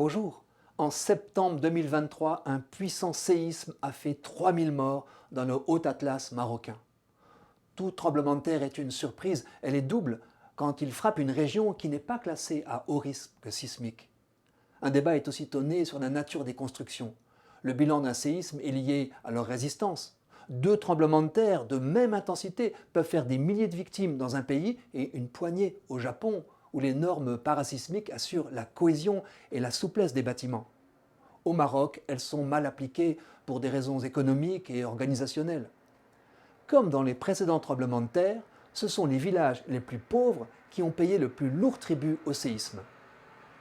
Bonjour. En septembre 2023, un puissant séisme a fait 3000 morts dans le Haut-Atlas marocain. Tout tremblement de terre est une surprise, elle est double quand il frappe une région qui n'est pas classée à haut risque sismique. Un débat est aussitôt né sur la nature des constructions. Le bilan d'un séisme est lié à leur résistance. Deux tremblements de terre de même intensité peuvent faire des milliers de victimes dans un pays et une poignée au Japon, où les normes parasismiques assurent la cohésion et la souplesse des bâtiments. Au Maroc, elles sont mal appliquées pour des raisons économiques et organisationnelles. Comme dans les précédents tremblements de terre, ce sont les villages les plus pauvres qui ont payé le plus lourd tribut au séisme.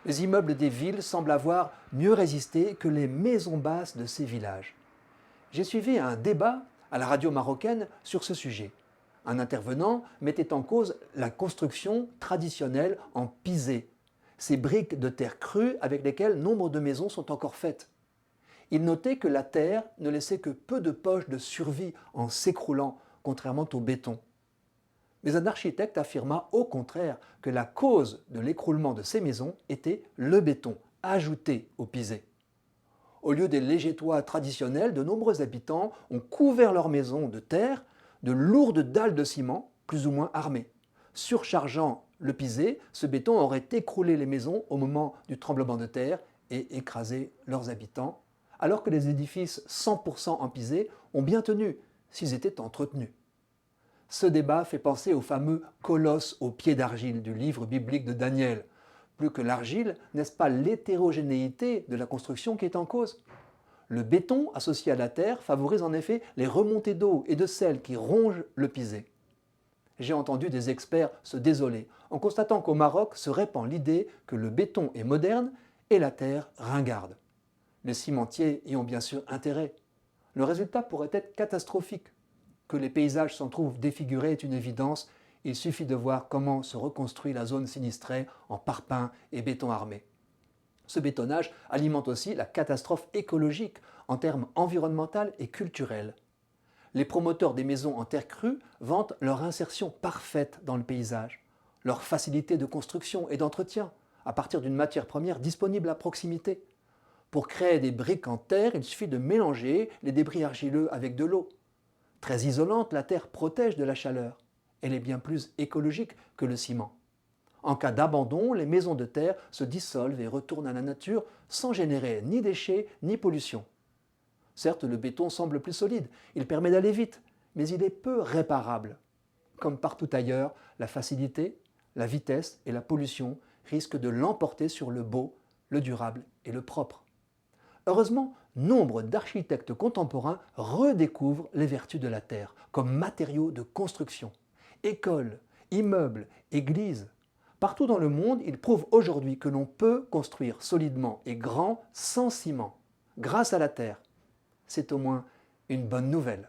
Les immeubles des villes semblent avoir mieux résisté que les maisons basses de ces villages. J'ai suivi un débat à la radio marocaine sur ce sujet. Un intervenant mettait en cause la construction traditionnelle en pisé, ces briques de terre crue avec lesquelles nombre de maisons sont encore faites. Il notait que la terre ne laissait que peu de poches de survie en s'écroulant, contrairement au béton. Mais un architecte affirma au contraire que la cause de l'écroulement de ces maisons était le béton, ajouté au pisé. Au lieu des légers toits traditionnels, de nombreux habitants ont couvert leurs maisons de terre de lourdes dalles de ciment, plus ou moins armées. Surchargeant le pisé, ce béton aurait écroulé les maisons au moment du tremblement de terre et écrasé leurs habitants, alors que les édifices 100% en pisé ont bien tenu s'ils étaient entretenus. Ce débat fait penser au fameux colosse aux pieds d'argile du livre biblique de Daniel. Plus que l'argile, n'est-ce pas l'hétérogénéité de la construction qui est en cause ? Le béton associé à la terre favorise en effet les remontées d'eau et de sel qui rongent le pisé. J'ai entendu des experts se désoler en constatant qu'au Maroc se répand l'idée que le béton est moderne et la terre ringarde. Les cimentiers y ont bien sûr intérêt. Le résultat pourrait être catastrophique. Que les paysages s'en trouvent défigurés est une évidence. Il suffit de voir comment se reconstruit la zone sinistrée en parpaing et béton armé. Ce bétonnage alimente aussi la catastrophe écologique en termes environnementaux et culturels. Les promoteurs des maisons en terre crue vantent leur insertion parfaite dans le paysage, leur facilité de construction et d'entretien à partir d'une matière première disponible à proximité. Pour créer des briques en terre, il suffit de mélanger les débris argileux avec de l'eau. Très isolante, la terre protège de la chaleur. Elle est bien plus écologique que le ciment. En cas d'abandon, les maisons de terre se dissolvent et retournent à la nature sans générer ni déchets ni pollution. Certes, le béton semble plus solide, il permet d'aller vite, mais il est peu réparable. Comme partout ailleurs, la facilité, la vitesse et la pollution risquent de l'emporter sur le beau, le durable et le propre. Heureusement, nombre d'architectes contemporains redécouvrent les vertus de la terre comme matériau de construction. Écoles, immeubles, églises. Partout dans le monde, ils prouvent aujourd'hui que l'on peut construire solidement et grand sans ciment, grâce à la terre. C'est au moins une bonne nouvelle.